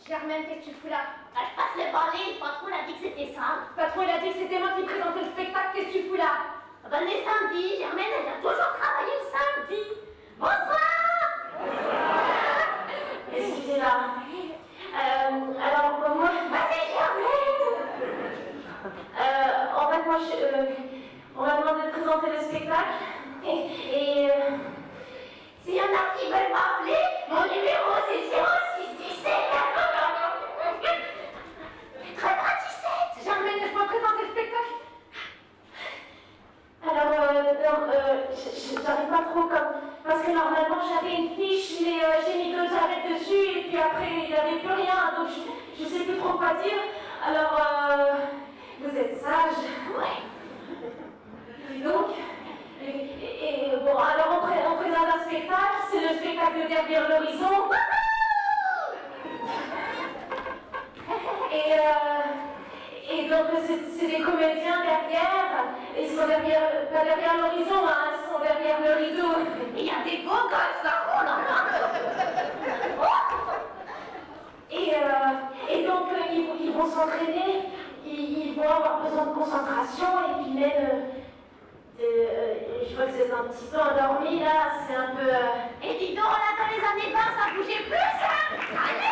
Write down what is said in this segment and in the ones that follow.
Germaine, qu'est-ce que tu fous là? Ah, je passe le balai, le patron a dit que c'était ça. Le patron, il a dit que c'était moi qui présentais le spectacle, qu'est-ce que tu fous là? Ah ben, les samedis, Germaine, elle a toujours travaillé le samedi. Bonsoir. Excusez-moi. Alors, moi... Bah, c'est Germaine. En fait, moi, on m'a demandé de présenter le spectacle. Et s'il y en a qui veulent m'appeler, mon numéro c'est 0617. 37. Germaine, laisse-moi présenter le spectacle. Alors, non, j'arrive pas trop comme... Parce que normalement, j'avais une fiche, mais j'ai mis 2 arrêts dessus, et puis après, il n'y avait plus rien, donc je sais plus trop quoi dire. Alors, vous êtes sage. Ouais. Et donc, bon, alors on présente un spectacle, c'est le spectacle de Derrière l'horizon. Et donc, c'est des comédiens derrière, ils sont derrière, pas derrière l'horizon, hein, ils sont derrière le rideau. Il y a des beaux gosses là, oh là là. Et donc, ils vont s'entraîner, ils vont avoir besoin de concentration, et puis même, je vois que vous êtes un petit peu endormi là, c'est un peu... Et dis donc, là dans les années 20, ça bougeait plus, hein. Allez.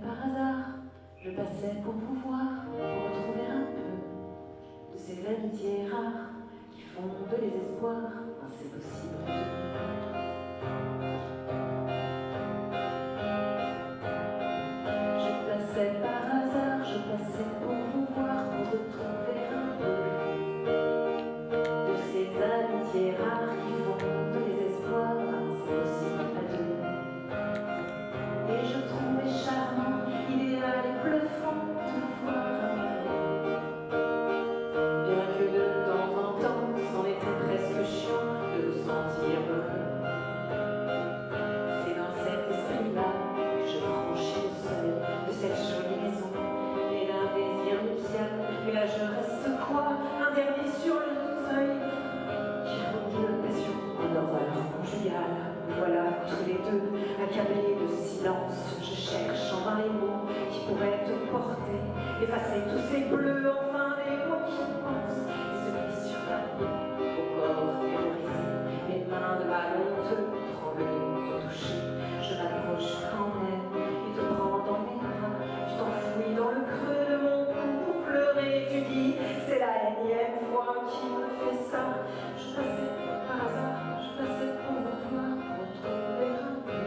Par hasard, je passais pour vous voir, pour retrouver un peu de ces amitiés rares qui font de l'espoir. désespoir, c'est possible. Je passais par hasard, je passais pour vous voir, pour retrouver un peu de ces amitiés rares qui font de désespoir, c'est possible à deux. Et je trouvais charmant, idéal et bluffant de vous voir amoureux. Bien que de temps en temps, c'en était presque chiant de vous sentir heureux. C'est dans cet esprit-là que je franchis le seuil de cette jolie maison et d'un désir nuptial. Mais là je reste quoi? Un dernier sur le seuil qui ronge de passion en horreur conjugale. Voilà tous les deux accablés de silence. Je cherche en vain les mots qui pourraient te porter, effacer tous ces bleus, enfin les mots qui pensent et se glissent sur ta peau, au corps terrorisé. Les mains de ma honte tremblent de te toucher. Je m'approche quand même et te prends dans mes bras. Tu t'enfouis dans le creux de mon cou pour pleurer. Tu dis c'est la énième fois qui me fait ça. Je passais par hasard, je passais pour vous voir, pour retrouver un peu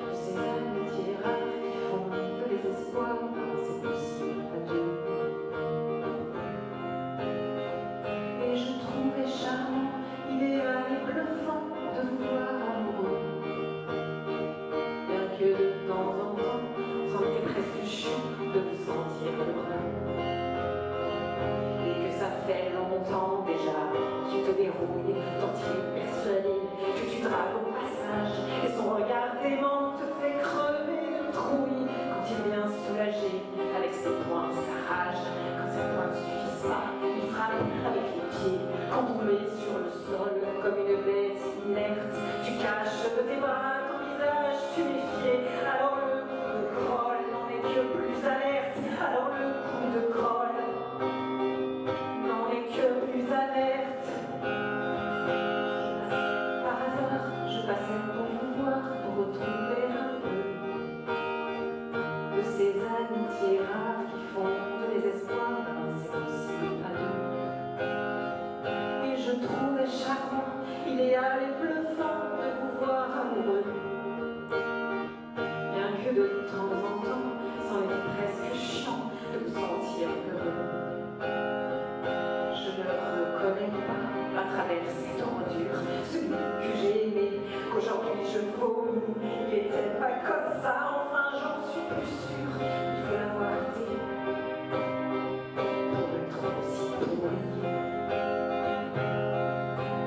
de ces amitiés rares qui font de désespoir, c'est possible à deux. Et je trouvais charmant, idéal et bluffant de vous voir amoureux. Bien que de temps en temps, c'en était presque chiant de vous sentir heureux. Et que ça fait longtemps déjà qu'il te dérouille, tant il est persuadé que tu dragues au passage. Et son regard dément te fait crever de trouille quand il vient soulager avec ses poings sa rage. Quand ses poings ne suffisent pas, il frappe avec les pieds. Quand tombé sur le sol comme une bête inerte, tu caches de tes bras ton visage tuméfié. Alors le coup de grolle n'en est que plus alerte. Alors le coup de grolle n'en est que plus alerte. Par hasard, je passais pour vous voir, pour retrouver un peu de ces amitiés rares qui font de désespoir, c'est possible à deux. Et je trouvais charmant, idéal et bluffant de vous voir amoureux. Bien que de temps en temps, c'en était presque chiant de vous sentir heureux. Je ne reconnais pas à travers cette ordure celui que j'ai aimé, qu'aujourd'hui je vomis. Il était pas comme ça, enfin j'en suis plus sûre. Il faut l'avoir été pour être aussi pourri.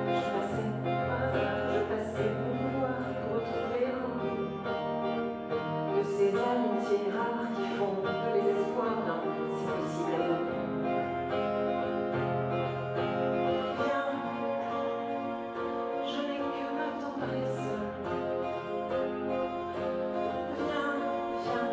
Je passais par hasard, je passais pour vous voir, pour retrouver un peu de ces amitiés rares qui font de désespoir, non, c'est possible à vous. Viens, je n'ai que ma tendresse. Viens, viens,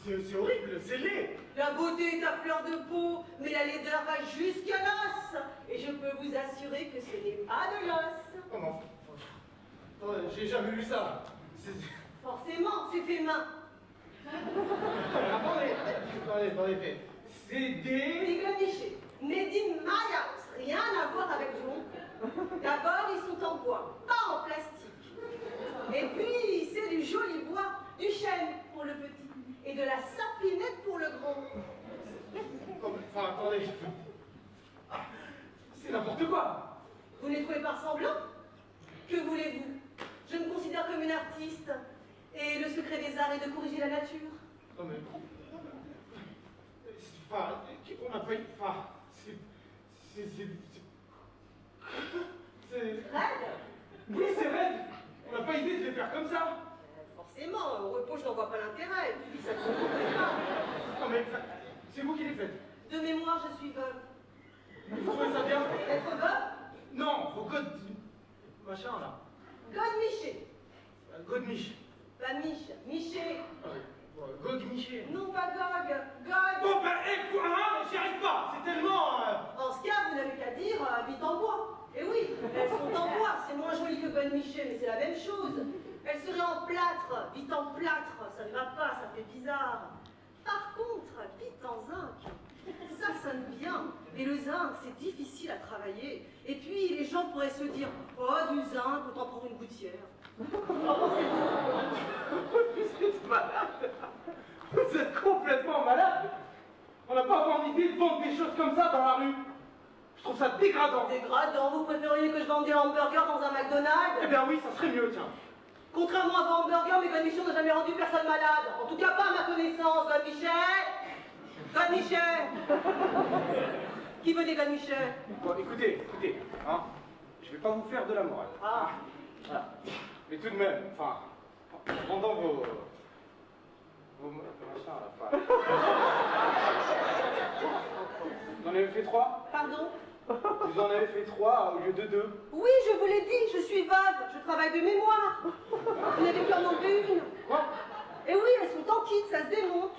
C'est horrible, c'est laid. La beauté est à fleur de peau, mais la laideur va jusqu'à l'os. Et je peux vous assurer que ce n'est pas de l'os. Comment? J'ai jamais vu ça. Forcément, c'est fait main. Attendez. C'est des... Les gonichés, made in my house, rien à voir avec mon cœur. D'abord, ils sont en bois, pas en plastique. Et puis, c'est du joli bois, du chêne pour le petit, et de la sapinette pour le grand. Enfin, attendez. C'est n'importe quoi. Vous ne les trouvez pas semblants? Que voulez-vous? Je me considère comme une artiste, et le secret des arts est de corriger la nature. Non mais... Enfin, on n'a pas eu... Enfin, c'est... Raide? Oui, c'est raide. On n'a pas idée de les faire comme ça. Forcément, au repos, je n'en vois pas l'intérêt, et puis ça ne se comprend pas. Non mais, c'est vous qui les faites. De mémoire, je suis veuve. Vous trouvez ça bien? Être veuve? Non, vos codes... Machin, là. God-miché. Godmich. Pas Mich, Miché. Gog-miché. Non, pas Gog, God. Bon, ben, quoi, hein? J'y arrive pas. C'est tellement... En ce cas, vous n'avez qu'à dire vite en bois. Et oui, elles sont en bois, c'est moins joli que bonne miché, mais c'est la même chose. Elles seraient en plâtre, vite en plâtre, ça ne va pas, ça fait bizarre. Par contre, vite en zinc, ça sonne bien. Et le zinc, c'est difficile à travailler. Et puis, les gens pourraient se dire, oh, du zinc, autant prendre une gouttière. Vous êtes malade. Vous êtes complètement malade. On n'a pas vraiment idée de vendre des choses comme ça dans la rue. Je trouve ça dégradant. Dégradant, vous préfériez que je vende des hamburgers dans un McDonald's? Eh bien oui, ça serait mieux, tiens. Contrairement à vos hamburgers, mes godemichons n'ont jamais rendu personne malade. En tout cas, pas à ma connaissance, godemichets. Godemichets. Qui veut des godemichets? Bon, écoutez, hein. Je vais pas vous faire de la morale. Ah. Voilà. Mais tout de même, enfin, pendant vos machins à la fin. Vous en avez fait 3? Pardon? Vous en avez fait 3 au lieu de 2? Oui, je vous l'ai dit, je suis veuve, je travaille de mémoire. Vous n'avez qu'à en enlever une. Quoi? Et oui, elles sont en kit, ça se démonte.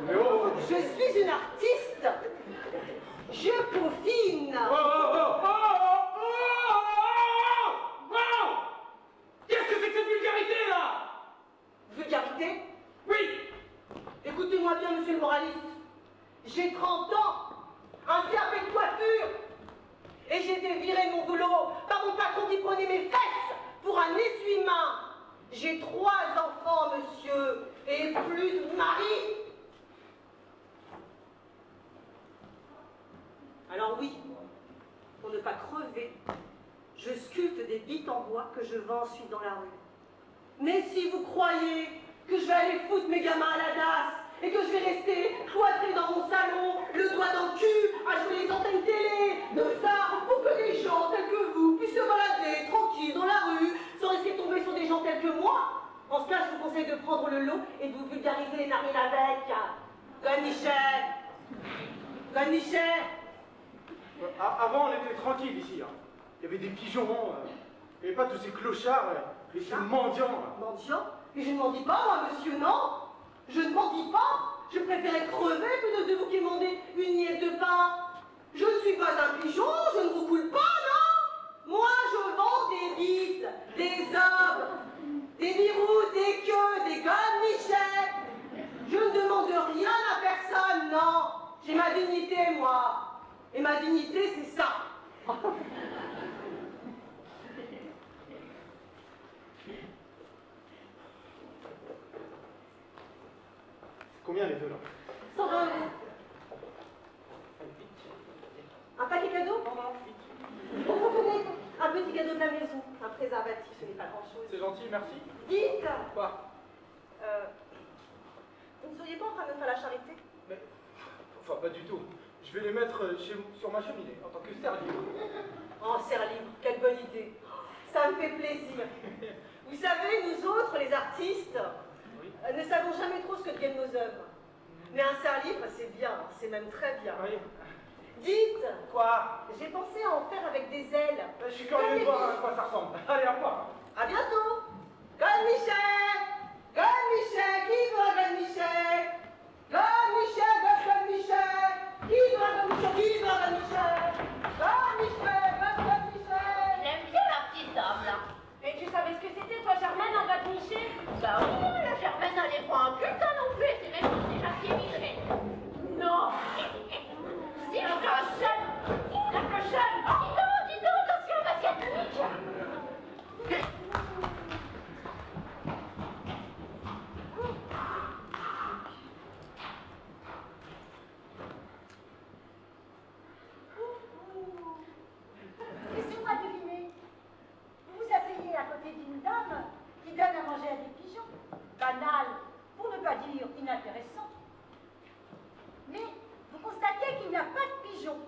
Mais oh! Je suis une artiste. Je peaufine. Qu'est-ce que c'est que cette vulgarité là? Vulgarité? Oui! Écoutez-moi bien, monsieur le moraliste. J'ai 30 ans, un serpent de coiffure, et j'ai été viré de mon boulot par mon patron qui prenait mes fesses pour un essuie-main. J'ai 3 enfants, monsieur, et plus de mari. Alors oui, pour ne pas crever, je sculpte des bites en bois que je vends ensuite dans la rue. Mais si vous croyez que je vais aller foutre mes gamins à la DAS et que je vais rester cloîtrée dans mon salon, le doigt dans le cul, à jouer les antennes télé, de ça, pour que des gens tels que vous puissent se balader tranquille dans la rue, sans risquer de tomber sur des gens tels que moi, en ce cas, je vous conseille de prendre le lot et de vous vulgariser les narines avec. Bonne Michel. Bonne Michel. Avant, on était tranquille ici. Hein. Il y avait des pigeons, il n'y avait pas tous ces clochards, et ces mendiants. Là. Mendiant? Mais je ne mendie pas, moi, monsieur, non? Je ne mendie pas. Je préférais crever plutôt que de vous quémander une miette de pain. Je ne suis pas un pigeon, je ne vous coule pas, non? Moi, je vends des bites, des hommes, des mirous, des queues, des godemichets. Je ne demande rien à personne, non. J'ai ma dignité, moi. Et ma dignité, c'est ça. Combien les deux là? 120 €. Un paquet cadeau? Vous comprenez? Un petit cadeau de la maison. Un préservatif, ce n'est pas grand-chose. C'est gentil, merci. Dites, Quoi? vous ne seriez pas en train de me faire la charité? Mais, enfin, pas du tout. Je vais les mettre sur ma cheminée, en tant que serre-livre. Oh, serre-livre, quelle bonne idée. Ça me fait plaisir. Vous savez, nous autres, les artistes, Oui. ne savons jamais trop ce que deviennent nos œuvres. Mais un serre-livre, c'est bien, c'est même très bien. Oui. Dites, Quoi? j'ai pensé à en faire avec des ailes. Je suis curieux de voir à quoi ça ressemble. Allez, au revoir. À bientôt. God Michel, qui veut God Michel? inintéressant. Mais vous constatez qu'il n'y a pas de pigeons.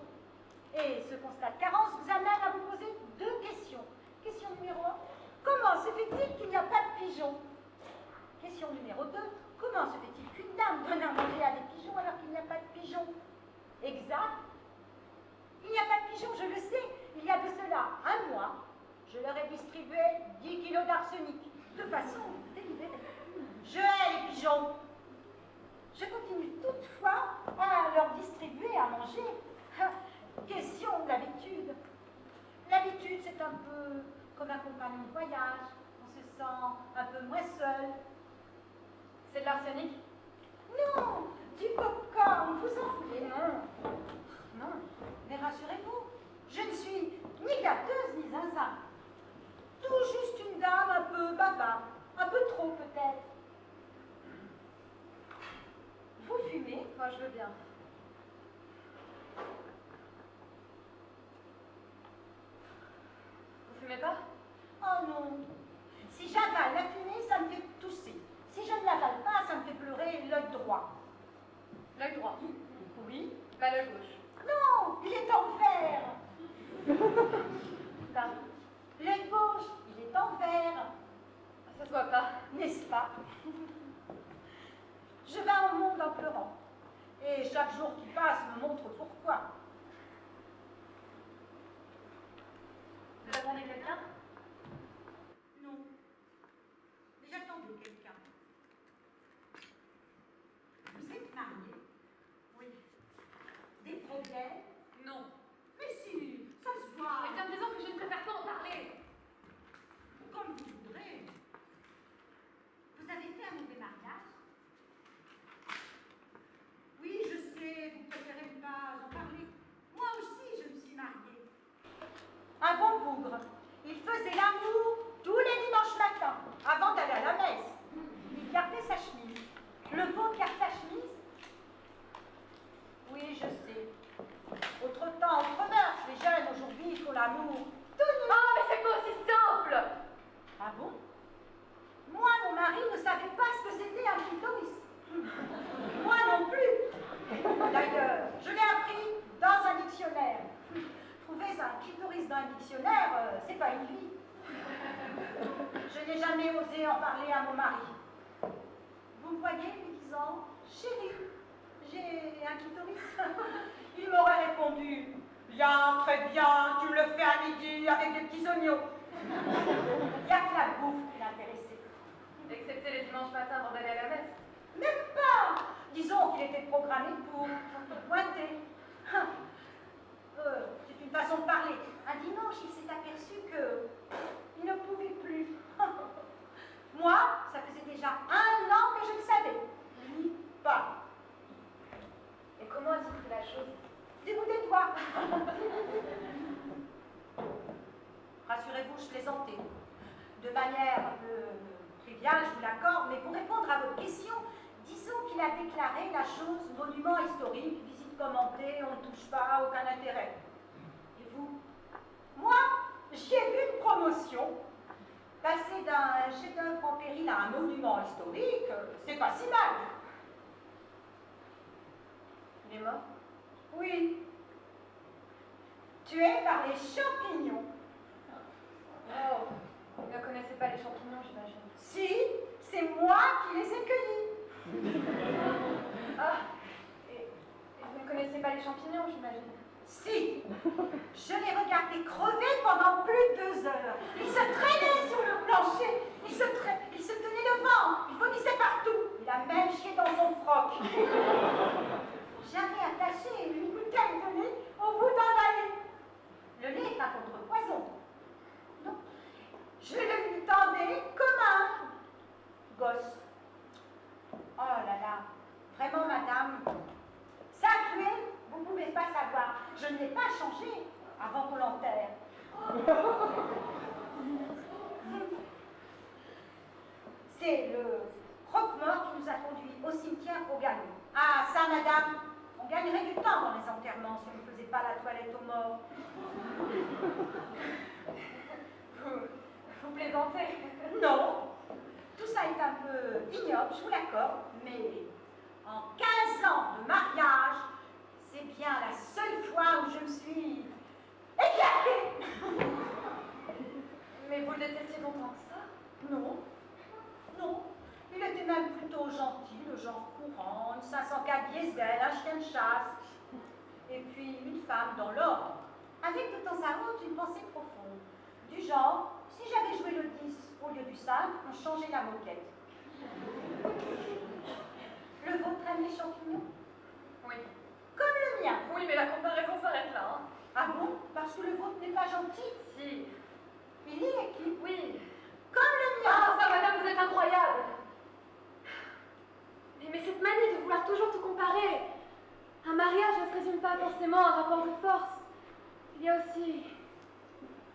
Et ce constat de carence vous amène à vous poser deux questions. Question numéro 1, comment se fait-il qu'il n'y a pas de pigeons? Question numéro 2, comment se fait-il qu'une dame donne à manger à des pigeons alors qu'il n'y a pas de pigeons? Exact. Il n'y a pas de pigeons, je le sais. Il y a de cela un mois, je leur ai distribué 10 kilos d'arsenic, de façon délibérée. Je hais les pigeons. Je continue toutefois à leur distribuer à manger. Question d'habitude. L'habitude, c'est un peu comme un compagnon de voyage. On se sent un peu moins seul. C'est de l'arsenic? Non, du popcorn, vous en voulez? Non. Non, mais rassurez-vous, je ne suis ni gâteuse ni zinzin. Tout juste une dame un peu bavarde, un peu trop peut-être. Vous fumez? Moi, je veux bien. Vous fumez pas? Oh non. Si j'avale la fumée, ça me fait tousser. Si je ne l'avale pas, ça me fait pleurer l'œil droit. L'œil droit. Oui? Pas l'œil gauche. Non, il est en vert. Pardon. L'œil gauche, il est en vert. Ça se voit pas. N'est-ce pas? Je vais au monde en pleurant. Et chaque jour qui passe me montre pourquoi. Vous attendez quelqu'un? Non. Mais j'attendais quelqu'un. Vous êtes marié? Oui. Des problèmes? Non. Mais si, ça se voit. Mais bien disons que je ne préfère pas en parler. Comme vous voudrez. Vous avez fait un mauvais mariage? Oui, je sais, vous préférez ne pas en parler. Moi aussi, je me suis mariée. Un bon bougre. Il faisait l'amour tous les dimanches matins, avant d'aller à la messe. Il gardait sa chemise. Le vôtre garde sa chemise? Oui, je sais. Autre temps, autre mœurs. Les jeunes aujourd'hui font l'amour tout nu. Oh, mais c'est pas aussi simple! Ah bon? Moi, mon mari ne savait pas ce que c'était un clitoris. Moi non plus. D'ailleurs, je l'ai appris dans un dictionnaire. Trouver un clitoris dans un dictionnaire, c'est pas une vie. Je n'ai jamais osé en parler à mon mari. Vous me voyez lui disant, chérie, j'ai un clitoris. Il m'aurait répondu, bien, très bien, tu me le fais à midi avec des petits oignons. Il n'y a que la bouffe qui l'intéressait. Excepté les dimanches matins avant d'aller à la messe. Même pas. Disons qu'il était programmé pour pointer. C'est une façon de parler. Un dimanche, il s'est aperçu qu'il ne pouvait plus. Moi, ça faisait déjà 1 an que je le savais. Lui, pas. Et comment a-t-il pris la chose? Du bout des doigts. Rassurez-vous, je plaisantais. De manière un peu triviale, je vous l'accorde, mais pour répondre à votre question, disons qu'il a déclaré la chose monument historique, visite commentée, on ne touche pas, aucun intérêt. Et vous? Moi, j'ai vu une promotion. Passer d'un chef-d'œuvre en péril à un monument historique, c'est pas si mal. Il est mort? Oui. Tué par les champignons. Oh, vous ne connaissez pas les champignons, j'imagine. Si, c'est moi qui les ai cueillis. Ah, et vous ne connaissez pas les champignons, j'imagine. Si, je l'ai regardé crever pendant plus de 2 heures. Il se traînait sur le plancher, il se tenait devant, il vomissait partout. Il a même chié dans son froc. J'avais attaché une bouteille de lait au bout d'un balai. Le lait est un contrepoison. Non, je le lui tendais comme un gosse. Oh là là, vraiment madame, ça a tué, vous ne pouvez pas savoir. Je ne l'ai pas changé avant qu'on l'enterre. C'est le croque-mort qui nous a conduits au cimetière au galop. Ah, ça, madame, on gagnerait du temps dans les enterrements si on ne faisait pas la toilette aux morts. Vous plaisantez? Non, tout ça est un peu ignoble, je vous l'accorde, mais En 15 ans de mariage, c'est bien la seule fois où je me suis éclatée. Mais vous le détestiez longtemps que ça? Non, non. Il était même plutôt gentil, le genre courant, une 504 diesel, un chien de chasse. Et puis une femme dans l'ordre, avec de temps à autre une pensée profonde. Du genre, si j'avais joué le 10 au lieu du 5, on changeait la moquette. Le vôtre aime les champignons? Oui. Comme le mien. Oui, mais la comparaison s'arrête là. Hein. Ah bon? Parce que le vôtre n'est pas gentil? Si. Il est qui? Oui. Comme le mien. Ah, ça, madame, vous êtes incroyable. Mais cette manie de vouloir toujours tout comparer. Un mariage ne se résume pas forcément à un rapport de force. Il y a aussi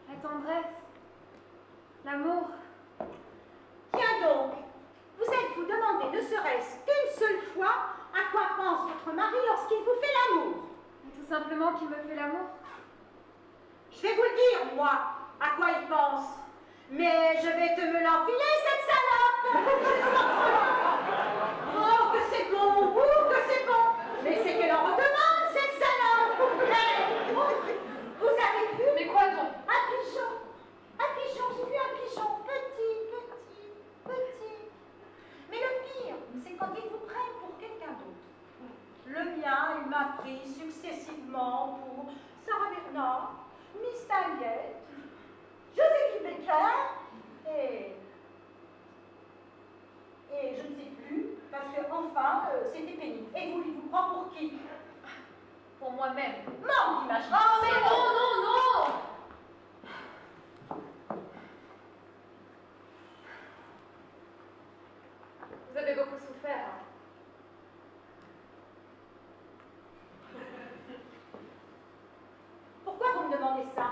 la tendresse, l'amour. Tiens donc, vous êtes-vous demandé ne serait-ce qu'une seule fois à quoi pense votre mari lorsqu'il vous fait l'amour? Tout simplement qu'il me fait l'amour. Je vais vous le dire, moi, à quoi il pense. Mais je vais te me l'enfiler, cette salope. Oh, que c'est bon, que c'est bon. Mais c'est qu'elle en redemande, cette salope. Hey, vous avez vu? Mais quoi donc? Un pigeon. Un pigeon, j'ai vu un pigeon. Petit. Mais le pire, c'est quand il vous prenne pour quelqu'un d'autre. Le mien, il m'a pris successivement pour Sarah Bernard, Miss Tinguette, Joséphine Baker et je ne sais plus, parce que enfin, c'était pénible. Et vous, il vous prend pour qui? Pour moi-même. Non, l'image. Oh, mais non! Vous avez beaucoup souffert. Hein. Pourquoi vous me demandez ça?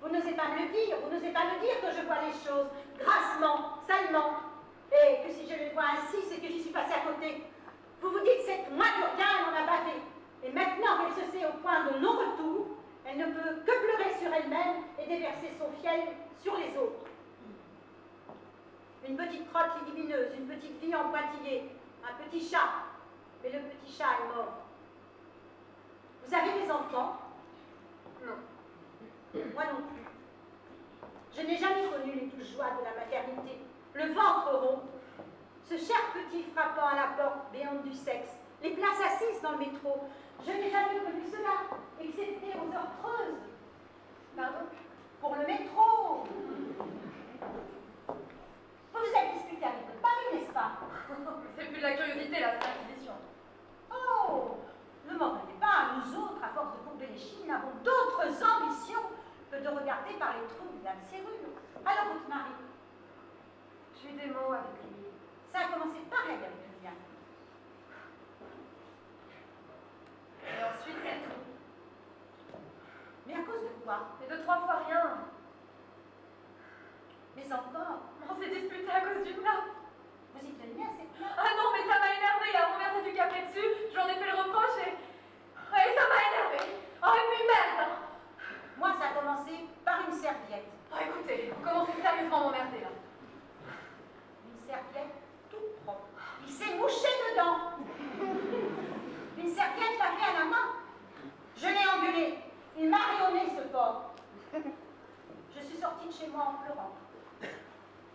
Vous n'osez pas me le dire, que je vois les choses grassement, salement, et que si je les vois ainsi, c'est que j'y suis passée à côté. Vous vous dites, cette moi de rien, elle m'en a bavé. Et maintenant qu'elle se sait au point de non-retour, elle ne peut que pleurer sur elle-même et déverser son fiel sur les autres. Une petite crotte libineuse, une petite fille en pointillé, un petit chat, mais le petit chat est mort. Vous avez des enfants? Non. Moi non plus. Je n'ai jamais connu les douces joies de la maternité. Le ventre rond, ce cher petit frappant à la porte, béante du sexe, les places assises dans le métro. Je n'ai jamais connu cela, excepté aux heures creuses. Pardon? Pour le métro. Vous vous êtes disputé avec votre mari, n'est-ce pas? C'est plus de la curiosité, là, c'est l'acquisition. Oh, ne m'en veuillez pas, nous autres, à force de courber les chines, n'avons d'autres ambitions que de regarder par les trous de la serrure. Alors, votre mari? J'ai eu des mots avec lui. Ça a commencé pareil avec le mien. Et ensuite, c'est tout. Mais à cause de quoi? Mais 2-3 fois rien. Mais encore, On s'est disputé à cause d'une nappe. vous y tenez à cette nappe? Ah non, mais ça m'a énervé. Il a renversé du café dessus. Je lui en ai fait le reproche et ça m'a énervé. Oh, et puis merde. Moi, ça a commencé par une serviette. Oh, écoutez, vous commencez sérieusement à m'emmerder, là. Une serviette toute propre. Il s'est mouché dedans. Une serviette lavée à la main. Je l'ai engueulé. Il m'a rayonné, ce porc. Je suis sortie de chez moi en pleurant.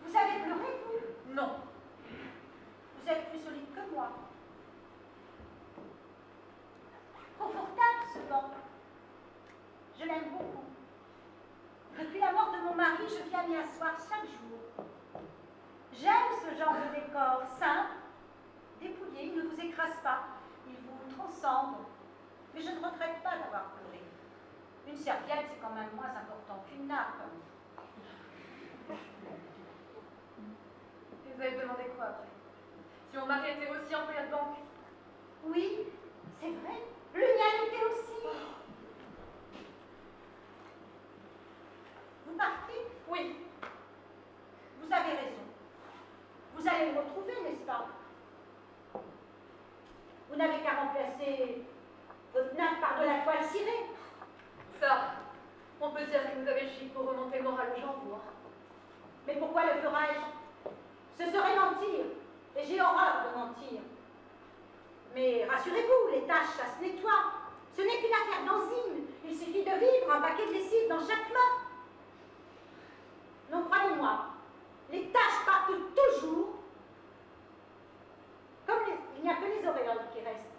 Vous avez pleuré, vous? Non. Vous êtes plus solide que moi. Confortable, ce banc. Je l'aime beaucoup. Depuis la mort de mon mari, je viens m'y asseoir chaque jour. J'aime ce genre de décor simple, dépouillé, il ne vous écrase pas, il vous transcende. Mais je ne regrette pas d'avoir pleuré. Une serviette, c'est quand même moins important qu'une nappe. Et vous avez demandé quoi après? Si mon mari était aussi employé de banque? Oui, c'est vrai. Le mien était aussi. Vous partez? Oui. Vous avez raison. Vous allez me retrouver, n'est-ce pas? Vous n'avez qu'à remplacer votre nappe par de la toile cirée. Ça, on peut dire que vous avez le chic pour remonter le moral aux gens, vous. Hein. Mais pourquoi le ferais-je? Ce serait mentir. Et j'ai horreur de mentir. Mais rassurez-vous, les taches, ça se nettoie. Ce n'est qu'une affaire d'enzyme. Il suffit de vivre un paquet de lessive dans chaque main. Non, croyez-moi, les taches partent toujours. Il n'y a que les auréoles qui restent.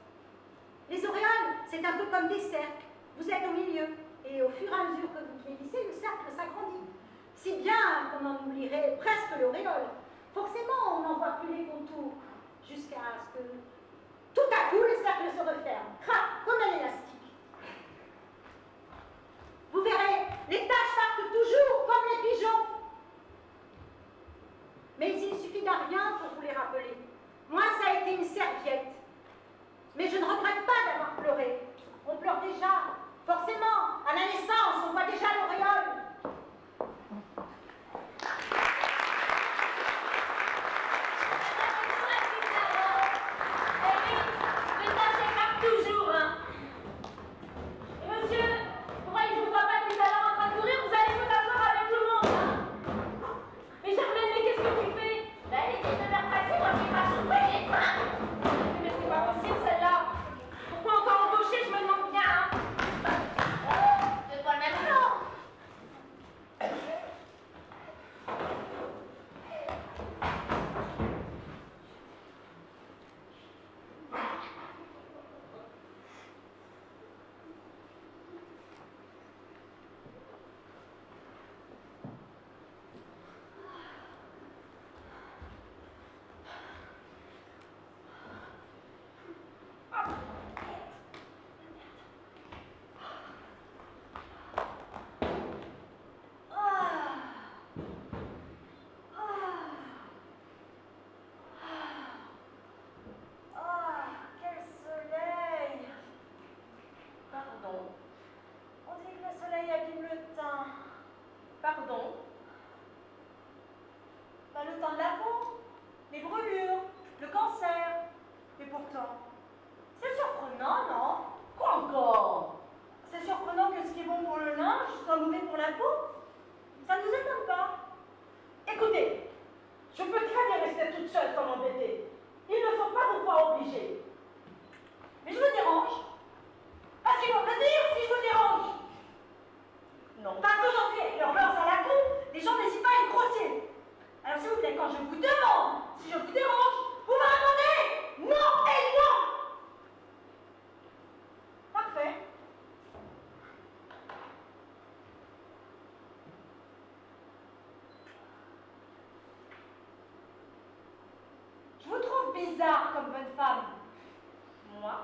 Les auréoles, c'est un peu comme des cercles. Vous êtes au milieu. Et au fur et à mesure que vous vieillissez, le cercle s'agrandit. Si bien qu'on en oublierait presque l'auréole. Forcément, on n'en voit plus les contours. Jusqu'à ce que, tout à coup, le cercle se referme. Comme un élastique. Vous verrez, les taches partent toujours comme les pigeons. Mais il suffit d'un rien pour vous les rappeler. Moi, ça a été une serviette. Mais je ne regrette pas d'avoir pleuré. On pleure déjà. Forcément, à la naissance, on voit déjà l'auréole. Les taches écrasent toujours, hein. Et monsieur, pourquoi je ne vous vois pas depuis tout à l'heure en train de courir? Vous allez vous asseoir avec tout le monde, hein. Mais Germaine, mais qu'est-ce que tu fais? Ben, elle était de faire passer, moi j'ai pas chopé les femmes. Mais c'est pas possible celle-là. Pourquoi encore embaucher? Je me demande bien, hein. C'est pas le même nom. Quel soleil! Pardon. On dit que le soleil abîme le teint. Pardon. Pas le teint de la peau, les brûlures, le cancer. Et pourtant, c'est surprenant, non? Quoi encore? C'est surprenant que ce qui est bon pour le linge soit mauvais pour la peau. Ça ne vous étonne pas? Écoutez, je peux très bien rester toute seule sans m'embêter. Il ne faut pas vous croire obligée. Mais je vous dérange. Parce qu'il faut me le dire si je vous dérange. Non. Parce qu'aujourd'hui, avec l'urgence à la con, les gens n'hésitent pas à être grossiers. Alors s'il vous plaît, quand je vous demande si je vous dérange, vous me répondez non et non. Parfait. Je vous trouve bizarre comme bonne femme. Moi?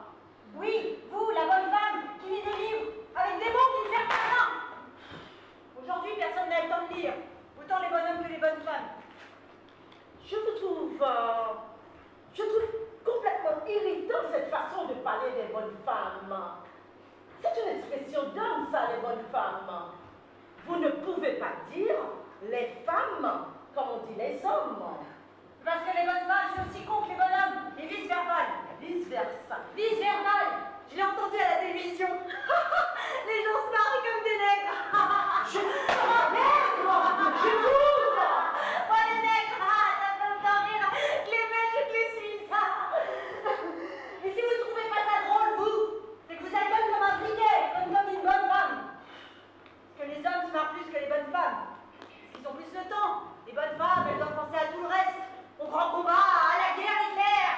Oui, vous, la bonne femme qui lit des livres avec des mots qui ne servent à rien. Aujourd'hui, personne n'a le temps de lire, autant les bonhommes que les bonnes femmes. Je trouve complètement irritant cette façon de parler des bonnes femmes. C'est une expression d'homme, ça, les bonnes femmes. Vous ne pouvez pas dire les femmes comme on dit les hommes. Parce que les bonnes femmes, c'est aussi con que les bonhommes, et vice-verbal. Vice-versa. Vice-verbal. Je l'ai entendu à la télévision. Les gens se marrent comme des nègres. Je trouve. Oh, les nègres, ça me fait rire. Je les mets, je les suis, ça. Et si vous ne trouvez pas ça drôle, vous, c'est que vous êtes bonne comme un briquet, comme une bonne femme. Parce que les hommes se marrent plus que les bonnes femmes. Parce qu'ils ont plus le temps. Les bonnes femmes, elles doivent penser à tout le reste. Au grand combat, à la guerre éclair.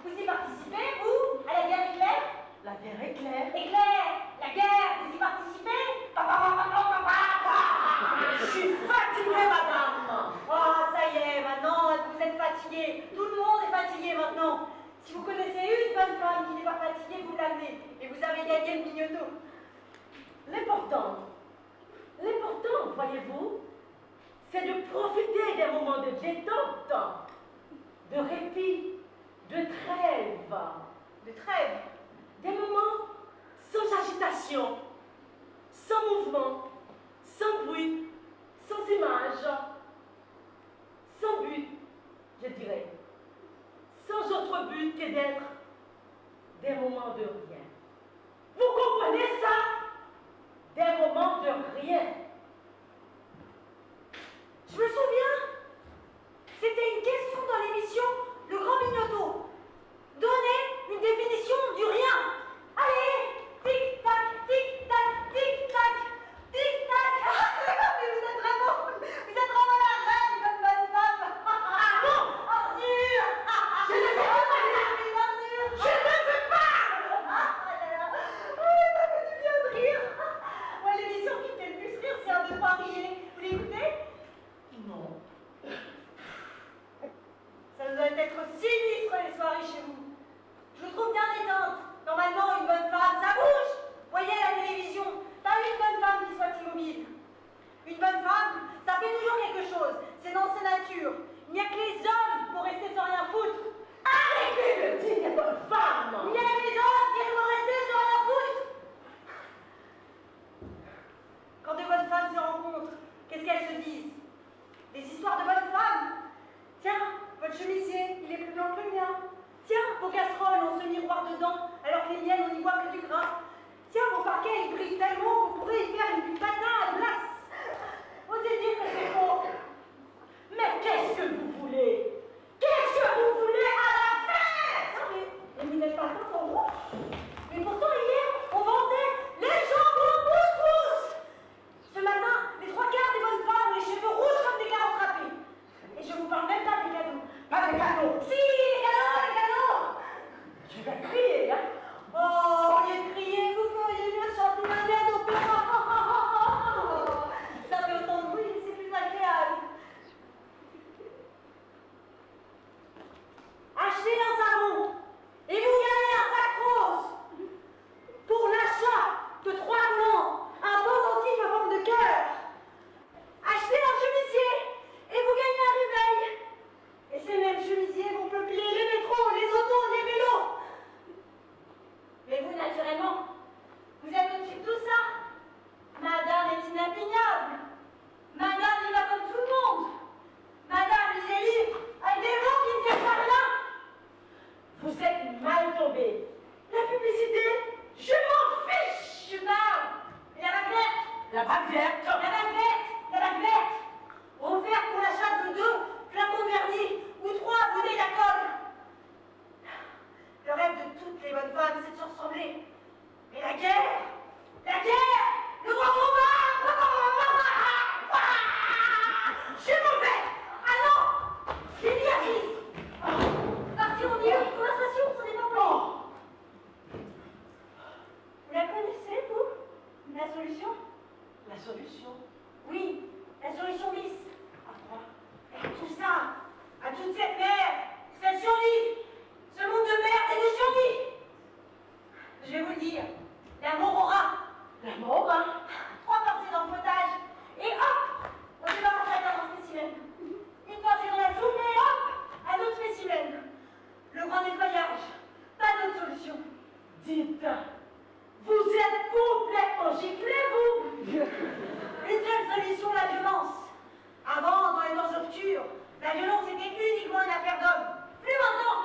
Vous y participez, vous, à la guerre éclair? La guerre éclair. Éclair, la guerre, vous y participez? Je suis fatiguée, madame. Oh, ça y est, maintenant, vous êtes fatigué. Tout le monde est fatigué maintenant. Si vous connaissez une bonne femme qui n'est pas fatiguée, vous l'amenez. Et vous avez gagné le mignoto. L'important, voyez-vous, c'est de profiter des moments de détente, de répit, de trêve. De trêve. Des moments sans agitation, sans mouvement, sans bruit, sans image, sans but, je dirais. Sans autre but que d'être des moments de rien. Vous comprenez ça? Des moments de rien. Je me souviens, c'était une question dans l'émission Le Grand Mignoto. qu'elles se disent? Des histoires de bonnes femmes. Tiens, votre chemisier, il est plus blanc que le mien. Tiens, vos casseroles ont ce miroir dedans, alors que les miennes, on n'y voit que du gras. Tiens, vos parquets, ils brillent tellement qu'on pourrait y faire du patin à la glace. Osez dire que c'est faux. Mais qu'est-ce que vous voulez? Qu'est-ce que vous voulez à la fin? Mais vous n'êtes pas content, vous? Mais pourtant, hier, on vendait les jambons pousse-pousse. Ce matin, les trois quarts des bonnes femmes, les cheveux rouges comme des carottes râpées. Et je vous parle même pas des cadeaux. Pas des cadeaux. Si, les cadeaux, les cadeaux. Je vais crier, hein? Oh, au lieu de crier, vous feriez mieux chanter un air d'opéra. Ça fait autant de bruit, c'est plus agréable. Achetez un savon et vous gagnez un sac rose. Pour l'achat de 3 blancs, un pendentif à forme de cœur. Achetez un chemisier et vous gagnez un réveil. Et ces mêmes chemisiers vont peupler les métros, les autos, les vélos. Mais vous, naturellement, vous êtes au-dessus de tout ça. Madame est inatteignable. Madame n'est pas comme tout le monde. Madame lit des livres avec des mots qui ne servent à rien. Vous êtes mal tombé. La publicité, je m'en fiche. Je parle. Et la bague verte. La bague verte. La bague verte. La bague verte. Offerte pour l'achat de 2 flacons de vernis ou 3 bouteilles d'alcool. Le rêve de toutes les bonnes femmes, c'est de se ressembler. Mais la guerre, le grand combat, je suis mauvais. Ah non, j'ai dit assise. Partir au milieu d'une conversation, ce n'est pas bon. Vous la connaissez, vous? La solution? La solution? Oui, la solution lisse. À quoi? Et à tout ça, à toute cette merde, cette survie, ce monde de merde et de survie. Je vais vous le dire, l'amour aura. L'amour, hein? 3 parties dans le potage, et hop, on débarrasse la carte d'un spécimen. Une partie dans la soupe, et hop, un autre spécimen. Le grand nettoyage, pas d'autre solution. Dites, vous êtes complètement giclé, vous? Une seule solution, la violence. Avant, dans les temps obscurs, la violence était uniquement une affaire d'hommes. Plus maintenant.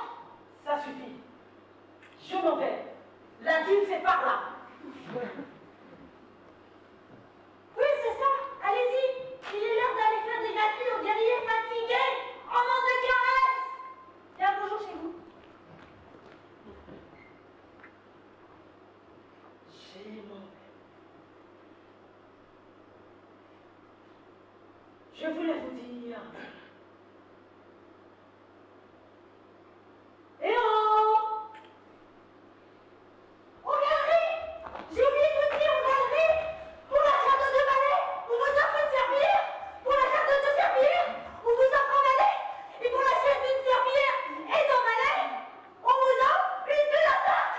Ça suffit. Je m'en vais. La ville, c'est par là. Oui, c'est ça. Allez-y. Il est l'heure d'aller faire des gâteries aux guerriers fatigués, en manque de caresses. Et un beau jour chez vous. Je m'en vais. Je voulais vous dire. Et oh! Aux galeries! J'ai oublié de vous dire aux galeries! Pour l'achat de 2 balais, on vous offre une serpillière! Pour l'achat de 2 serpillères, on vous offre un balai! Et pour l'achat d'une serpillière et d'un balai, on vous offre une bulle à tarte!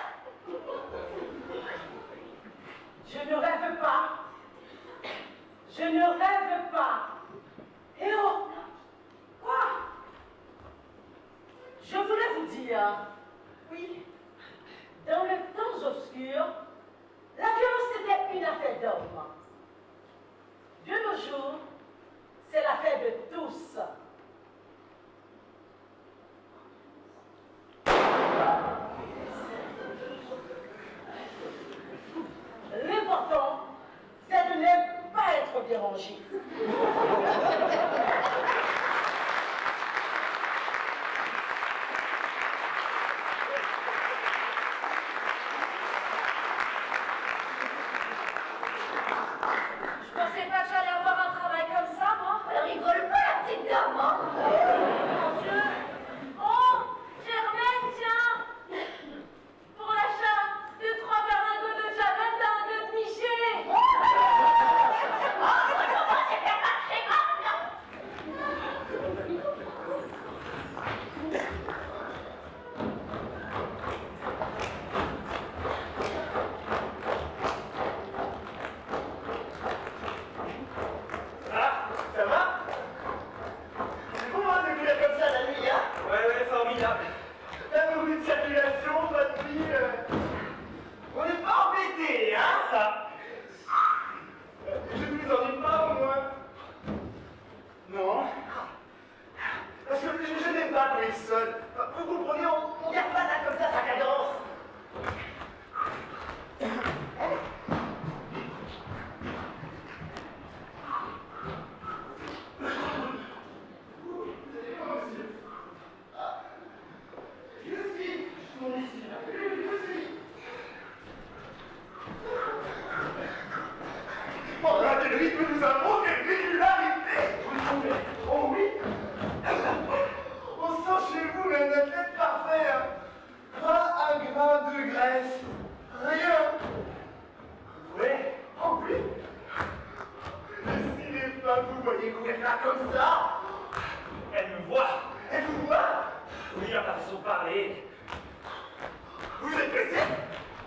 Je ne rêve pas. Je ne rêve pas. Et oh! Quoi? Je voulais vous dire. Oui. Dans le temps obscur, la violence était une affaire d'hommes. De nos jours, c'est l'affaire de tous. L'important, c'est de ne pas être dérangé. Je pensais pas que j'allais avoir un travail comme ça, moi. Elle rigole pas, la petite dame, hein? Mon Dieu. Oh, Germaine, tiens. Pour l'achat de 3 verres d'eau de Javel d'un de Miché. Oh, comment c'est faire marcher comme que nous avons des régularités. Vous trouvez? Oh oui. On sent chez vous un athlète parfait. Hein. Pas un grain de graisse. Rien. Oui. Oh oui. Et si les femmes vous voyez courir là comme ça, elles me voient. Elles vous voient. Oui, à la façon de parler. Vous êtes pressé?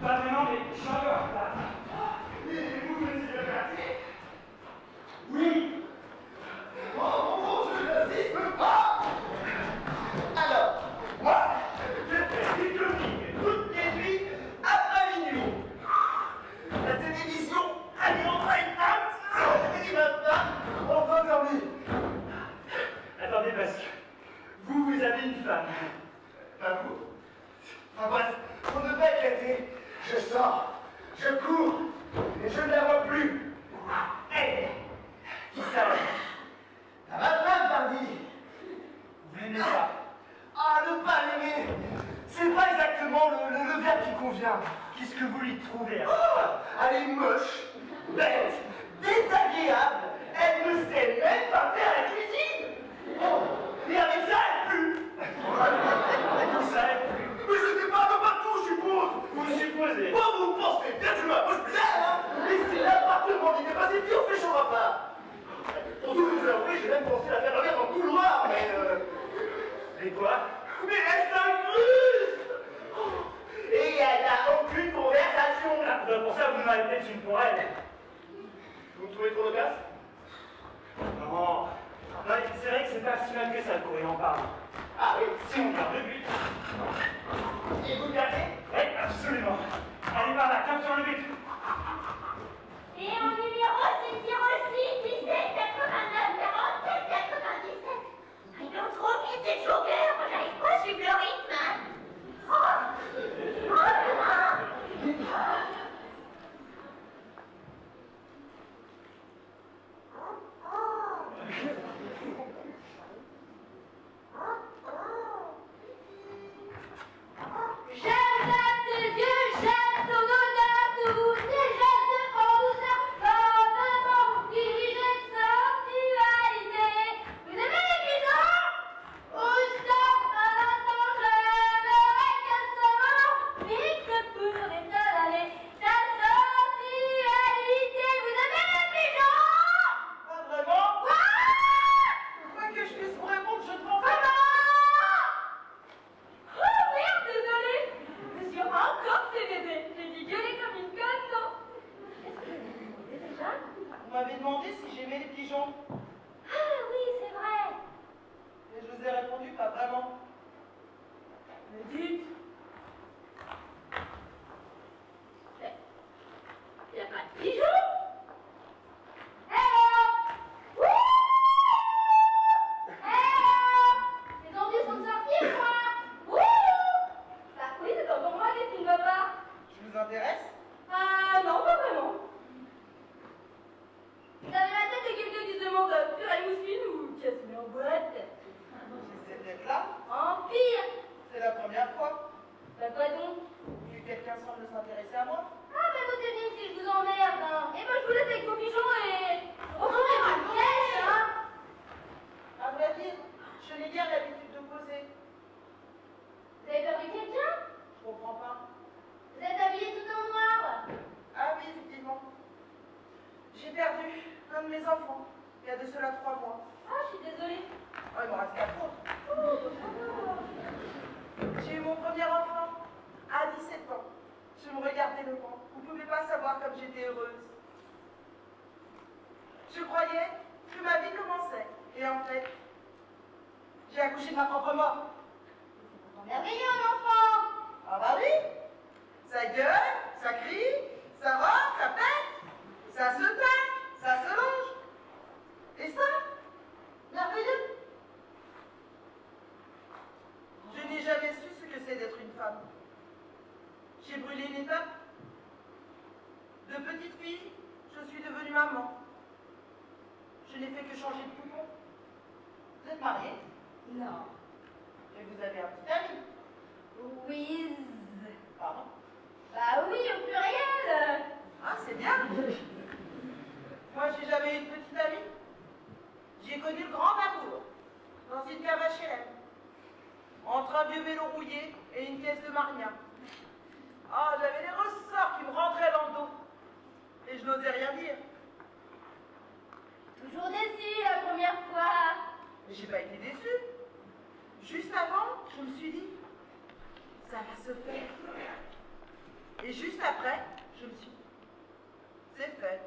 Pas vraiment, mais je suis encore en retard. Et vous, monsieur le quartier? Oui. Oh, bon, je n'insiste pas. Alors, moi, je fais du jogging toutes les nuits après minuit. La télévision, elle est en prime time. Et maintenant, on va dormir. Attendez, parce que vous avez une femme. Pas vous. Enfin bref, pour ne pas éclater, je sors, je cours, et je ne la vois plus. Elle, qui ça? Ma femme, pardi. Vous l'aimez pas? Ah, ne pas l'aimer, c'est pas exactement le verbe qui convient. Qu'est-ce que vous lui trouvez? Elle est moche, bête, désagréable, elle ne sait même pas faire la cuisine. Oh, et avec ça, elle pue. Tout ça, elle pue. Mais je sais pas, de partout, je suppose. Vous supposez? Moi, vous pensez bien que je m'approche bien, hein? Mais si l'appartement n'était pas si on fait chaud à part. Pour tout vous avouer, j'ai même pensé la faire revenir dans le couloir, mais Mais quoi? Mais elle s'incruste! Et elle n'a aucune conversation. Ah, ben pour ça, vous m'avez peut-être une pour elle. Vous me trouvez trop loquace? Non. Non, c'est vrai que c'est pas si mal que ça, le courrier en parle. Ah oui, si on garde le but. Et vous le gardez? Oui, absolument. Allez par là, tape sur le but. Et en numéro, c'est 06 17 89 47 97. Ils vont trop vite, ces jokers. Moi, j'arrive pas à suivre le rythme. Hein. Oh là là. J'aime tes yeux, j'aime ton odeur douce, tes gestes en douceur, comme mon dirigé de sensualité. Vous aimez les bisous? Ou stop, un instant, j'aimerais que ce moment fixe pour étaler ta sensualité. Vous aimez les bisous? Pas vraiment? Quoi? Quoi que je puisse vous répondre, je ne comprends pas. Comment? Oh merde, désolée. Je me suis encore fait bébé. J'ai dit gueuler comme une conne, non? Est-ce que je vous demandé déjà? Vous m'avez demandé si j'aimais les pigeons. Ah oui, c'est vrai. Et je vous ai répondu pas vraiment. Mais dites. Il n'y a pas de pigeons? Wouh! Les zombies sont sortis, quoi? Wouh! Bah oui, c'est encore moi qui ne va pas. Je vous intéresse? Non, pas vraiment. Vous avez la tête de quelqu'un qui se demande purée mousseline ou qui se met en boîte? J'essaie d'être là. Empire! C'est la première fois Bah quoi donc? que quelqu'un semble s'intéresser à moi. Ah bah vous devinez si je vous emmerde, hein. Et moi je vous laisse avec vos pigeons et... Au fond, il y a une piège, hein. À vrai dire, je n'ai guère l'habitude de poser. Vous avez perdu quelqu'un? Je comprends pas. Vous êtes habillé tout en noir? Ah oui, effectivement. J'ai perdu un de mes enfants, il y a de cela 3 mois. Ah, je suis désolée. Oh, il m'en reste 4 autres. J'ai eu mon premier enfant à 17 ans. Je me regardais le ventre. Vous ne pouvez pas savoir comme j'étais heureuse. Je croyais que ma vie commençait. Et en fait, j'ai accouché de ma propre mort. Merveilleux, un enfant. Ah bah oui! Ça gueule, ça crie, ça rote, ça pète, ça se tape, ça se longe. Et ça, merveilleux! Je n'ai jamais su ce que c'est d'être une femme. J'ai brûlé une étape. De petite fille, je suis devenue maman. Je n'ai fait que changer de poupon. Vous êtes mariée? Non. Et vous avez un petit ami? Whiz. Pardon? Bah oui, au pluriel. Ah, c'est bien! Moi, j'ai jamais eu de petite amie. J'ai connu le grand amour dans une cave HLM, entre un vieux vélo rouillé et une caisse de marnia. Ah, j'avais des ressorts qui me rentraient dans le dos. Et je n'osais rien dire. Toujours déçue la première fois. Mais j'ai pas été déçue. Juste avant, je me suis dit, ça va se faire. Et juste après, je me suis dit, c'est fait.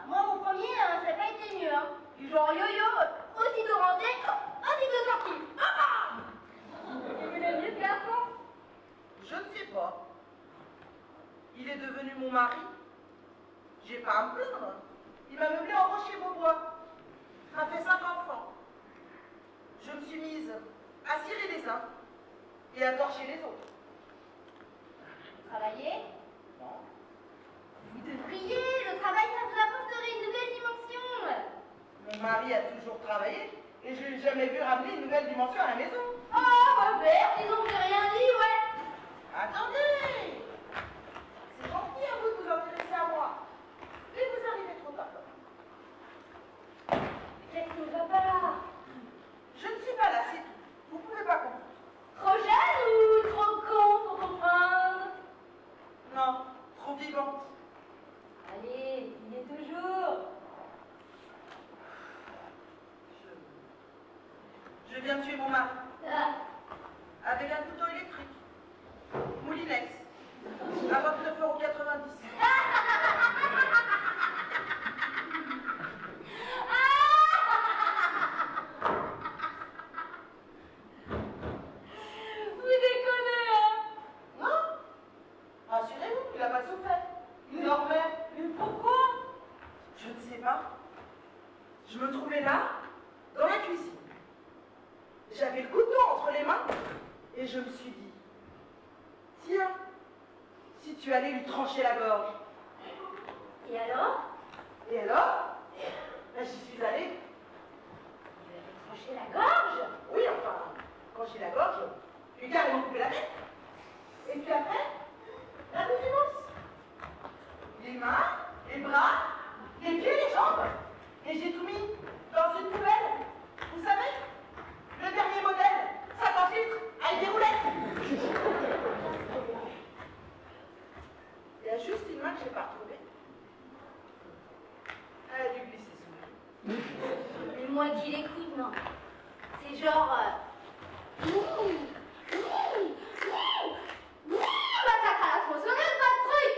Moi, mon premier, ça n'a pas été mieux. Hein. Du genre yo-yo, aussitôt rentré, aussitôt sorti. Il voulait mieux que la fin. Je ne sais pas. Il est devenu mon mari. J'ai pas à me plaindre. Il m'a meublé en rocher Beaubois. M'a fait 5 enfants. Je me suis mise à cirer les uns et à torcher les autres. Travailler? Non. Vous devriez, le travail, ça vous apporterait une nouvelle dimension. Mon mari a toujours travaillé et je l'ai jamais vu ramener une nouvelle dimension à la maison. Oh, Robert, disons que j'ai rien dit, ouais. Attendez! C'est gentil à vous de vous intéresser à moi. Mais vous arrivez trop tard. Qu'est-ce qui ne va pas là? Je ne suis pas là, c'est tout. Vous pouvez pas comprendre. Trop jeune ou trop con pour comprendre? Non, trop vivante. Allez, il est toujours. Je viens de tuer mon mari Ah, avec un couteau électrique. Moulinex. À 29,90 €. vous déconnez, hein? Non? Rassurez-vous, il n'a pas souffert. Il dormait. Mais pourquoi? Je ne sais pas. Je me trouvais là, dans la cuisine. J'avais le couteau entre les mains et je me suis dit, tiens, si tu allais lui trancher la gorge. Et alors? Et alors, ben, j'y suis allée. Vous avez tranché la gorge? Oui, enfin, quand j'ai la gorge, je lui ai carrément coupé la tête. Et puis après, la confiance. Les mains, les bras, les pieds, les jambes. Et j'ai tout mis dans une poubelle. Vous savez, le dernier modèle, 50 litres, avec des roulettes. Il y a juste une main que je n'ai pas retrouvée. Elle a dû glisser sous lui. Mais moi qui l'écoute, non. C'est genre. Massacre à la tronçonneuse, votre truc!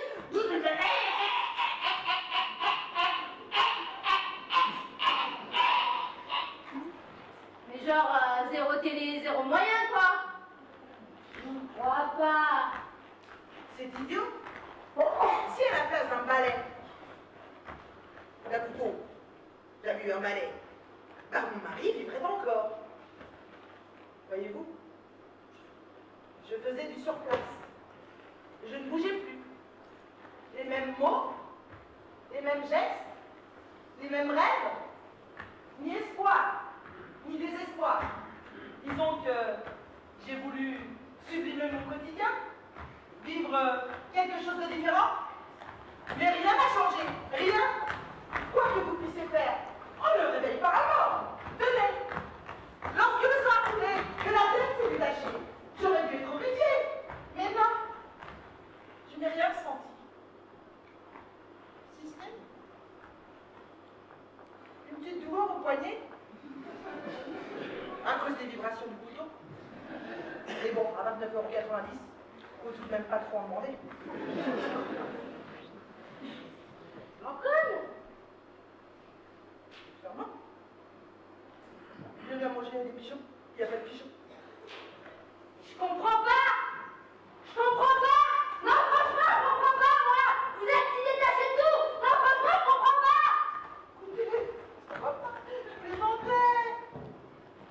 Mais genre, zéro télé, zéro moyen, quoi! Je ne crois pas! C'est idiot. Si à la place d'un balai, d'un couteau, j'avais eu un balai, ben mon mari vivrait encore. Voyez-vous, je faisais du surplace. Je ne bougeais plus. Les mêmes mots, les mêmes gestes, les mêmes rêves, ni espoir, ni désespoir. Disons que j'ai voulu sublimer mon quotidien, vivre quelque chose de différent, mais rien n'a changé, rien. Quoi que vous puissiez faire, on ne le réveille pas à mort. Tenez, lorsque le sang a coulé, que la tête s'est détachée, j'aurais dû être horrifiée, mais non, je n'ai rien ressenti. Si ce n'est une petite douleur au poignet, à cause des vibrations du couteau. Mais bon, à 29,90 €, faut tout de même pas trop en demander. En conne! Clairement. Je viens manger des pigeons. Il n'y a pas de pigeons. Je comprends pas! Je comprends pas! Non, franchement, je comprends pas, moi! Vous êtes si détachés de tout! Non, franchement, je comprends pas! Écoutez, ça va pas. Je plaisantais.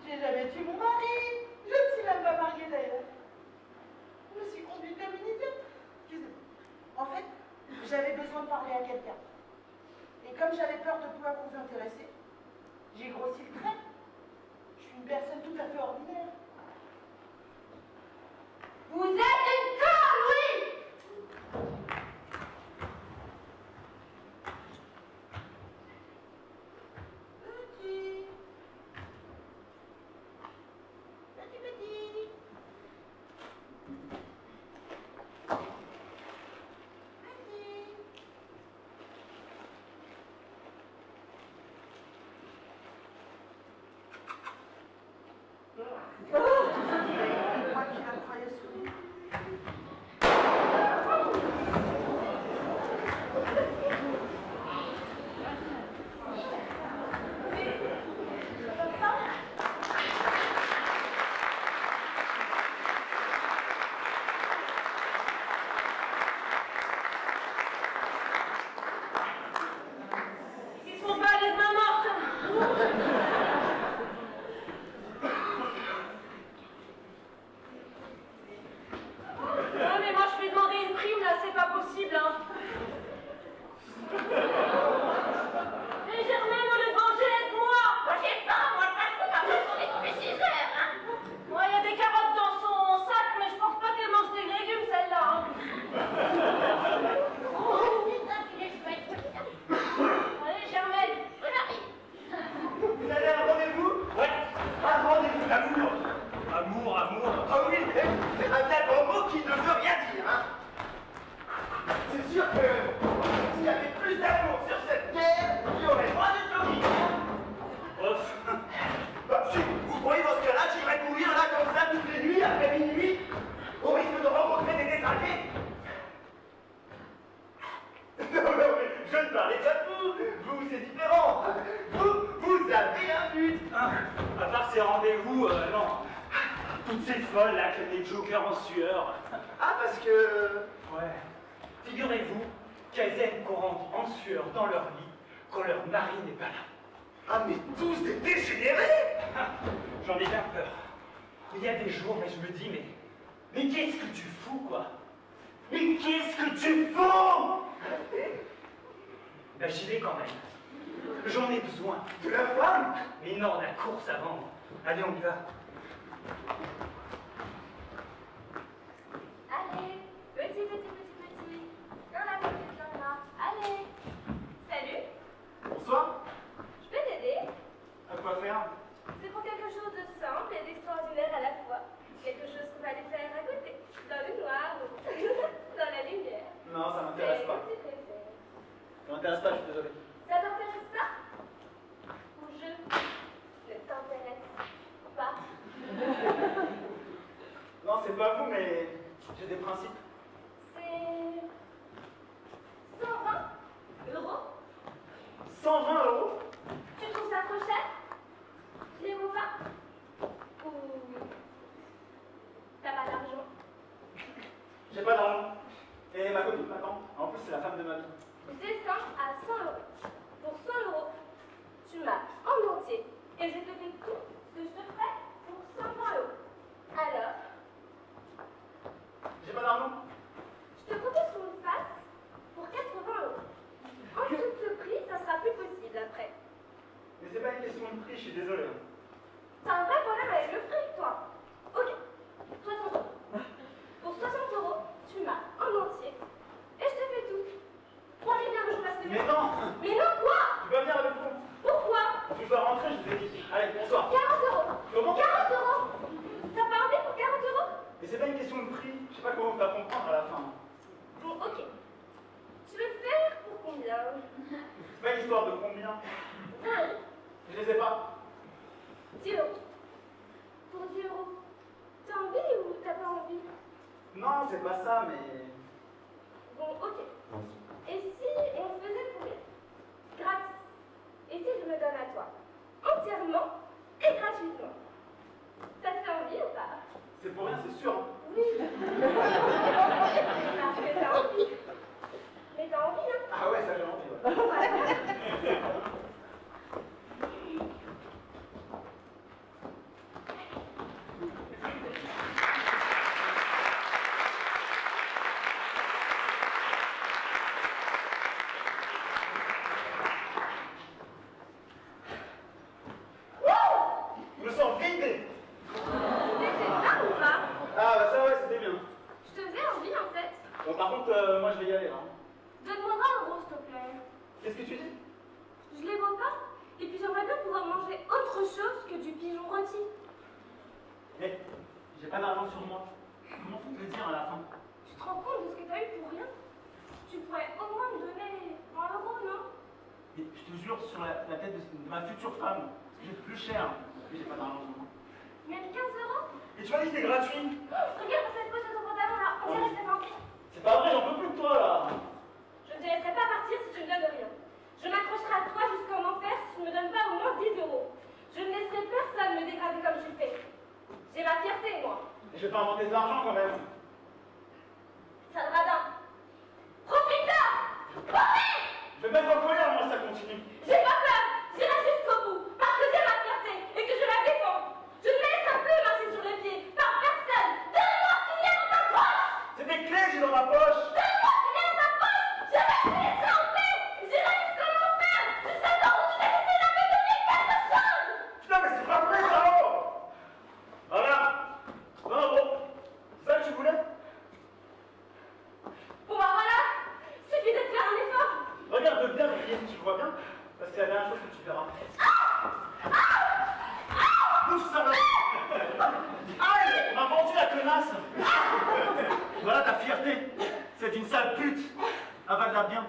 J'ai jamais tué mon mari. Je ne suis même pas mariée d'ailleurs. Je me suis conduite comme une idiote. Excusez-moi. En fait, j'avais besoin de parler à quelqu'un. Et comme j'avais peur de pouvoir vous intéresser, j'ai grossi le trait. Je suis une personne tout à fait ordinaire. Vous êtes une conne, oui! amour sur cette terre qui aurait droit de Johnny. Off. Bah si, vous croyez dans ce cas-là que j'irais courir là comme ça toutes les nuits après minuit au risque de rencontrer des détraqués? Non, mais je ne parlais pas de vous. Vous, c'est différent. Vous avez un but. À part ces rendez-vous, non. Toutes ces folles là, comme des jokers en sueur. Ah, parce que... Ouais. Figurez-vous qu'elles aiment qu'on rentre en sueur dans leur lit quand leur mari n'est pas là. Ah, mais tous des dégénérés. J'en ai bien peur. Il y a des jours, mais je me dis, mais qu'est-ce que tu fous, quoi? Mais qu'est-ce que tu fous? Ben, j'y vais quand même. J'en ai besoin. De la femme? Mais non, la course avant. Allez, on y va. Allez, petit. Dans la petite viendra. Allez. Salut, Bonsoir. je peux t'aider? À quoi faire? C'est pour quelque chose de simple et d'extraordinaire à la fois. Quelque chose qu'on va aller faire à côté, dans le noir ou dans la lumière. Non, ça m'intéresse pas. C'est ce que tu préfères. Ça m'intéresse pas, je suis désolé. Ça t'intéresse pas? Ou je ne t'intéresse pas? Non, c'est pas vous, mais j'ai des principes. C'est 120 euros. 120 euros? Tu trouves ça trop cher? Je les vaux pas? Ou t'as pas d'argent? J'ai pas d'argent. Et ma copine m'attend. En plus, c'est la femme de ma vie. Je descends à 100 euros. Pour 100 euros, tu m'as en entier et je te fais tout ce que je te ferai pour 120 euros. Alors, J'ai pas d'argent. je te propose qu'on le fasse pour 80 euros. En dessous de ce prix, ça sera plus possible après. Mais c'est pas une question de prix, je suis désolé. T'as un vrai problème avec le prix, toi. Ok, 60 euros. Pour 60 euros, tu m'as en entier et je te fais tout. Bon, allez, viens, je passe le Mais non! Mais non, quoi? Tu vas venir avec vous. Pourquoi? Je dois rentrer, je vous ai dit. Allez, bonsoir. 40 euros. Comment? 40 euros. T'as pas envie pour 40 euros? Mais c'est pas une question de prix. Je sais pas comment vous faire comprendre à la fin. Bon, ok. Tu veux le faire pour combien? C'est pas une histoire de combien. 20 euros. Je les ai pas. 10 euros. Pour 10 euros. T'as envie ou t'as pas envie? Non, c'est pas ça, mais... Bon, ok. Et si on le faisait pour rien? Gratis. Et si je me donne à toi? Entièrement et gratuitement. Ça te fait envie ou pas? C'est pour rien, c'est sûr. Hein. Oui. Parce que t'as envie. Mais t'as envie, hein? Ah ouais, ça j'ai envie, ouais. Je me sens vidé. C'était bien ou pas? Ah bah ça ouais, c'était bien. Je te faisais envie en fait. Bon, par contre, moi je vais y aller là. Donne-moi 20 euros s'il te plaît. Qu'est-ce que tu dis? Je les vaux pas. Et puis j'aimerais bien pouvoir manger autre chose que du pigeon rôti. Mais j'ai pas d'argent sur moi. Comment faut te le dire à la fin? Tu te rends compte de ce que t'as eu pour rien? Tu pourrais au moins me donner 20 euros, non? Et je te jure sur la tête de ma future femme, j'ai plus cher. Mais j'ai pas d'argent sur moi. Même 15 euros? Et tu m'as dit que c'était gratuit. Regarde dans cette poche de ton pantalon là, on dirait que c'est gentil. C'est pas vrai, j'en peux plus de toi là. Je ne te laisserai pas partir si tu ne me donnes rien. Je m'accrocherai à toi jusqu'en enfer si tu ne me donnes pas au moins 10 euros. Je ne laisserai personne me dégrader comme tu le fais. J'ai ma fierté, moi. Je vais pas inventer de l'argent quand même. Sale radin. Profite-en! Profite! Je vais mettre en colère, moi, ça continue. J'ai pas peur. J'irai jusqu'au bout. Parce que j'ai ma fierté et que je la défends. Je ne me laisserai plus marcher sur les pieds par personne. Donne-moi ce qu'il y a dans ta poche! C'est des clés que j'ai dans ma poche. Donne-moi ce qu'il y a dans ta poche! Je vais te laisser en paix! J'irai jusqu'en enfer! Jusqu'à temps où tu t'es laissé la me donner quelque chose! Putain, mais c'est pas vrai ça, oh. Voilà. Non, bon. C'est ça que tu voulais? Bon bah voilà! Suffisait de faire un effort! Regarde bien, tu vois bien? Parce qu'il y a la dernière chose que tu verras. Ouf, ça va. Aïe! On m'a vendu la connasse. Voilà ta fierté. C'est d'une sale pute. Avale-la bien.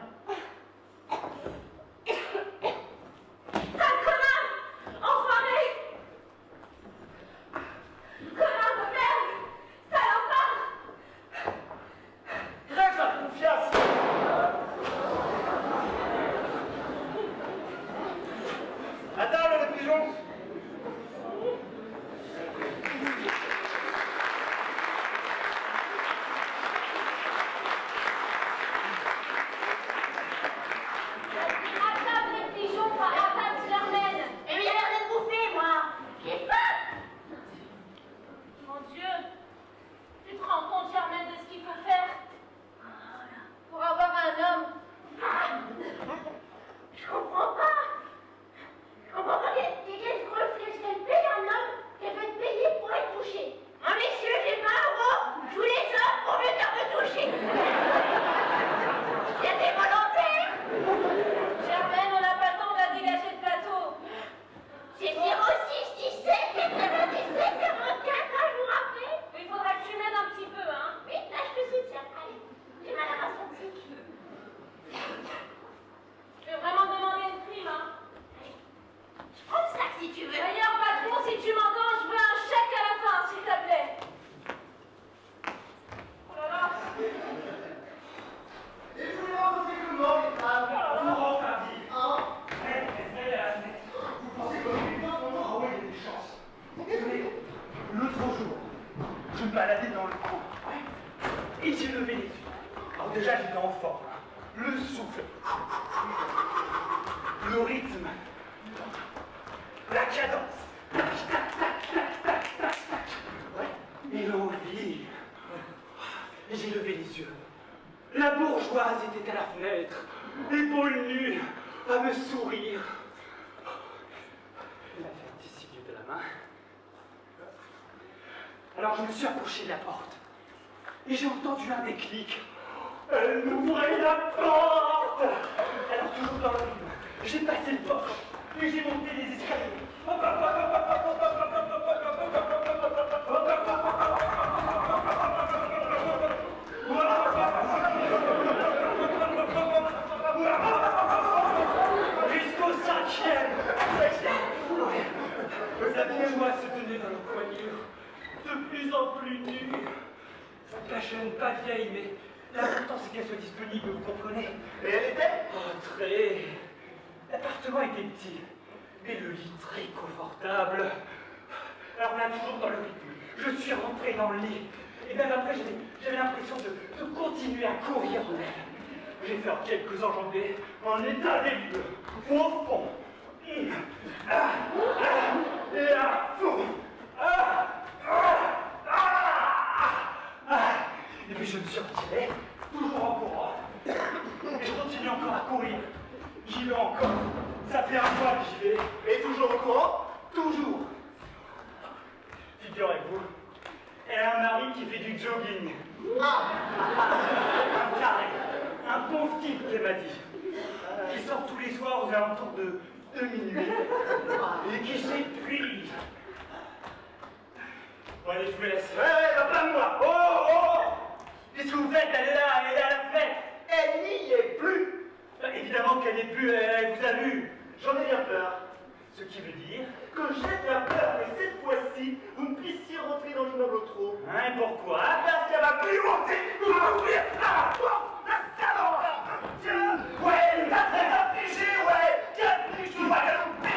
le rythme, la cadence, ouais, et l'envie. J'ai levé les yeux. La bourgeoise était à la fenêtre, épaules nues, à me sourire. La verticille de la main. Alors je me suis approché de la porte et j'ai entendu un déclic. Elle m'ouvrait la porte. Alors toujours dans le rythme, j'ai passé le porte et j'ai monté les escaliers. Jusqu'au cinquième. La bourgeoise se tenait dans leur poignure, de plus en plus nue. La jeune, pas vieille, mais l'important c'est qu'elle soit disponible, vous comprenez? Et elle était? Oh, très. L'appartement était petit, mais le lit très confortable. Alors là, toujours dans le rythme, je suis rentré dans le lit. Et même après, j'avais l'impression de continuer à courir en elle. J'ai fait quelques enjambées en état des lieux, au fond. Et à fond. Et puis je me suis retiré, toujours en courant. Et je continue encore à courir. J'y vais encore. Ça fait un mois que j'y vais. Et toujours au courant? Toujours. Figurez-vous, elle a un mari qui fait du jogging. Un carré. Un pauvre type qui m'a dit. Qui sort tous les soirs aux alentours de minuit. Et qui s'épuise. Bon, allez, je vous laisse. Ouais, pas moi. Oh! Qu'est-ce que vous faites? Elle est là à la fenêtre. Elle n'y est plus. Évidemment qu'elle n'est plus, elle vous a vu. J'en ai bien peur. Ce qui veut dire... Que j'ai bien peur que cette fois-ci, vous ne puissiez rentrer dans l'immeuble au trop. Hein, pourquoi? Parce qu'elle va plus monter. Vous va ouvrir la porte. La salope. Tiens. Ouais, t'as très affligé, ouais. T'as affligé, tu vas galoper.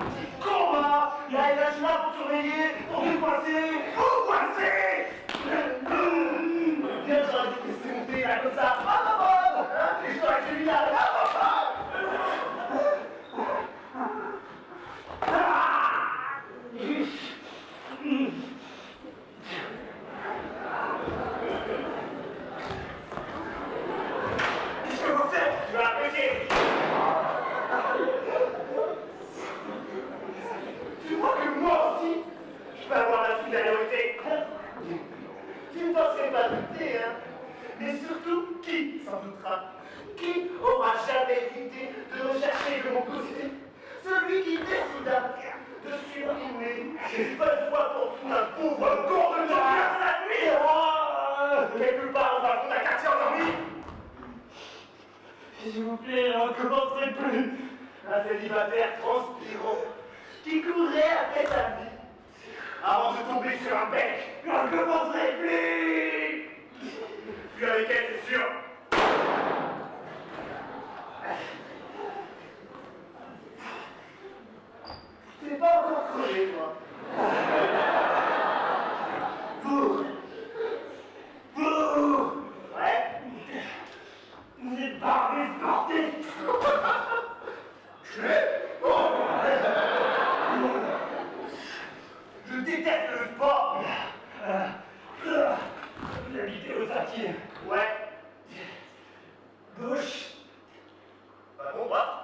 Petit con, hein. Là, il lâche là pour surveiller, pour vous coincer. Vous coincer. Bien, j'aurais dû laisser monter là comme ça. Hein, et je t'aurais fait lui là. Qu'est-ce que vous faites? Tu vas apprécier. Tu vois que moi aussi, je peux avoir la supériorité. Tu ne t'en serais pas douté, hein? Mais surtout, qui s'en doutera? Qui aura jamais l'idée de rechercher le mot positif? Celui qui décida de supprimer une bonne fois pour tout un pauvre con de ton cœur de la nuit! Quelque part, on va fond d'un quartier endormi! S'il vous plaît, on ne recommencerait plus. Un célibataire transpirant qui courait après sa vie avant de tomber sur un bec. Je ne recommencerai plus! Plus avec elle, c'est sûr! C'est pas encore crevé, toi. Vous! Ouais? Vous êtes barbé sportif. Je déteste le sport! Vous habitez au Sakier. Ouais. Gauche. Bah bon, droite.